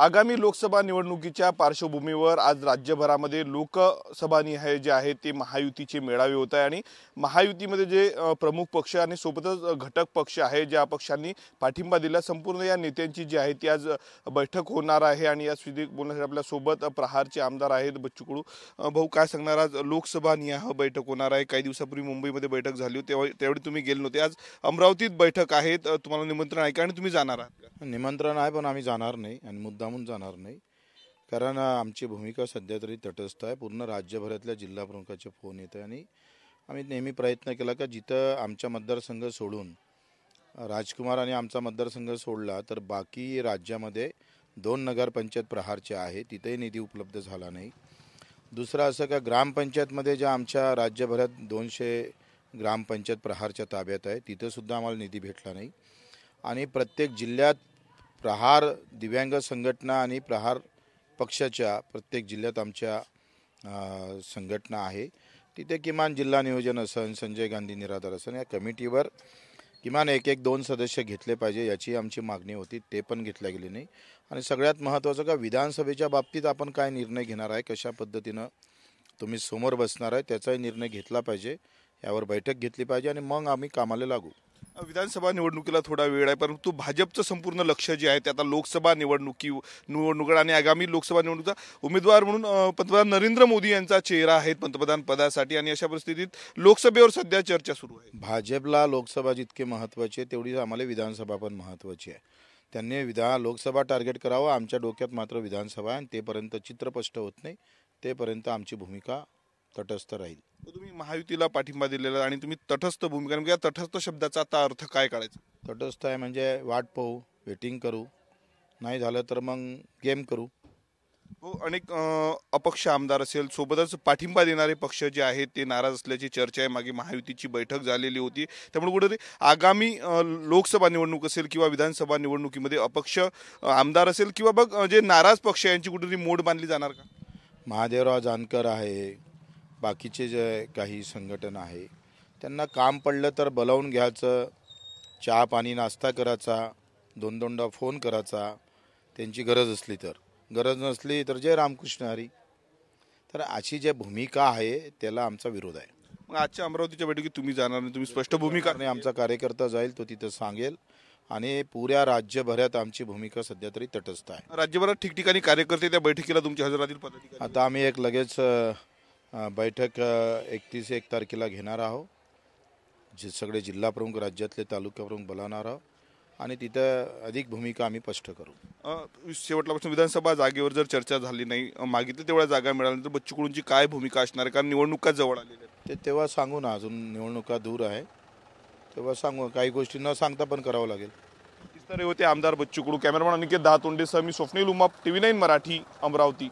आगामी लोकसभा निवडणुकीच्या पार्श्वभूमीवर आज राज्यभरामध्ये लोकसभा निहाय जे आहे ते महायुतीचे मेळावे होत आहे आणि महायुतीमध्ये जे प्रमुख पक्ष आणि सोबतच घटक पक्ष आहे ज्या पक्षांनी पाठिंबा दिला संपूर्ण या नेत्यांची जी आहे ती आज बैठक होणार आहे। आणि या स्थितीत बोलण्यासाठी आपल्या सोबत प्रहारचे आमदार आहेत बच्चू कडू। भाऊ काय सांगणार, आज लोकसभा निहाय बैठक होणार आहे। काही दिवसापूर्वी मुंबईमध्ये बैठक झाली होती, त्यावेळी तुम्ही गेले नव्हते। आज अमरावतीत बैठक आहे, तुम्हाला निमंत्रण आहे का आणि तुम्ही जाणार आहात का? निमंत्रण आहे पण आम्ही जाणार नाही आणि मुद्दामून जाणार नाही, कारण आमची भूमिका सध्या तरी तटस्थ आहे। पूर्ण राज्यभरातल्या जिल्हा प्रमुखाचे फोन येत आहे आणि आम्ही नेहमी प्रयत्न केला की जिथं आमच्या मतदारसंघ सोडून राजकुमार आणि आमचा मतदारसंघ सोडला तर बाकी राज्यामध्ये 2 नगरपंचायत प्रहारचे आहे, तिथेही निधी उपलब्ध झाला नाही। दुसरं असं का ग्रामपंचायतमध्ये ज्या आमच्या राज्यभरात 200 ग्रामपंचायत प्रहारच्या ताब्यात आहे तिथंसुद्धा आम्हाला निधी भेटला नाही। आणि प्रत्येक जिल्ह्यात प्रहार दिव्यांग संघटना आणि प्रहार पक्षाच्या प्रत्येक जिल्ह्यात आमच्या संघटना आहे, तिथे किमान जिल्हा नियोजन असन, संजय गांधी निराधार असन या कमिटीवर किमान 1-2 सदस्य घेतले पाहिजे याची आमची मागणी होती, ते पण घेतल्या गेली नाही। आणि सगळ्यात महत्त्वाचं का विधानसभेच्या बाबतीत आपण काय निर्णय घेणार आहे, कशा पद्धतीनं तुम्ही समोर बसणार आहे त्याचाही निर्णय घेतला पाहिजे, यावर बैठक घेतली पाहिजे आणि मग आम्ही कामाला लागू। विधानसभा निवडणुकीला थोडा वेळ आहे, परंतु भाजपचं संपूर्ण लक्ष जे आहे ते आता लोकसभा निवडणूक आणि आगामी लोकसभा निवडणुकीचा उमेदवार म्हणून पंतप्रधान नरेंद्र मोदी यांचा चेहरा आहे पंतप्रधान पदासाठी। आणि अशा परिस्थितीत लोकसभेवर सध्या चर्चा सुरू आहे। भाजपला लोकसभा जितके महत्त्वाची आहे तेवढी आम्हाला विधानसभा पण महत्त्वाची आहे। त्यांनी लोकसभा टार्गेट करावं, आमच्या डोक्यात मात्र विधानसभा आहे आणि तेपर्यंत चित्र स्पष्ट होत नाही तेपर्यंत आमची भूमिका तटस्थ राहील। तुम्ही महायुतीला पाठिंबा दिलेला आणि तुम्ही तटस्थ भूमिका, या तटस्थ शब्दाचा आता अर्थ काय काढायचा? तटस्थ आहे म्हणजे वाट पाहू, वेटिंग करू, नाही झालं तर मग गेम करू। हो, अनेक अपक्ष आमदार असेल सोबतच पाठिंबा देणारे पक्ष जे आहेत ते नाराज असल्याची चर्चा आहे। मागे महायुतीची बैठक झालेली होती, त्यामुळे कुठेतरी आगामी लोकसभा निवडणूक असेल किंवा विधानसभा निवडणुकीमध्ये अपक्ष आमदार असेल किंवा बघ जे नाराज पक्ष यांची कुठेतरी मोड बांधली जाणार का? महादेवराव जानकर आहे, बाकीचे जे काही संघटना आहे त्यांना काम पडलं तर बोलावून घ्यायचं, चहा पाणी नाश्ता करायचा, 2-2दा फोन करायचा, त्यांची गरज असली तर, गरज नसली तर जय रामकृष्ण हरी। तर अशी जी भूमिका आहे त्याला आमचा विरोध आहे। मग आजच्या अमरावतीच्या बैठकीत तुम्ही जाणार नाही, तुम्ही स्पष्ट भूमिका नाही, आमचा कार्यकर्ता जाईल तो तिथं सांगेल आणि पुऱ्या राज्यभरात आमची भूमिका सध्या तरी तटस्थ आहे। राज्यभरात ठिकठिकाणी कार्यकर्ते त्या बैठकीला तुमच्या हजर राहतील पदाधिकारी? आता आम्ही एक लगेच बैठक 31-1 तारखेला घेणार आहोत, जे सगळे जिल्हा प्रमुख राज्यातले तालुका प्रमुख बोलावणार आहोत आणि तिथं अधिक भूमिका आम्ही स्पष्ट करू। शेवटला प्रश्न, विधानसभा जागेवर जर चर्चा झाली नाही, मागितली तेवढ्या जागा मिळाल्यानंतर बच्चू कडूंची काय भूमिका असणार आहे? कारण निवडणुका जवळ आलेल्या आहेत। ते तेव्हा सांगू ना, अजून निवडणुका दूर आहे तेव्हा सांगू, काही गोष्टी न सांगता पण करावं लागेल। इस तरह होते आमदार बच्चू कडू। कॅमेरामॅन अनिकेत दहातोंडेसह मी स्वप्नील उमाप, TV9 मराठी, अमरावती।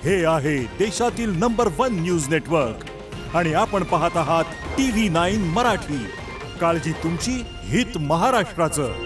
हे आहे देशातील नंबर 1 न्यूज नेटवर्क आणि आपण पाहत आहात TV9 मराठी। काळजी तुमची, हित महाराष्ट्राचं।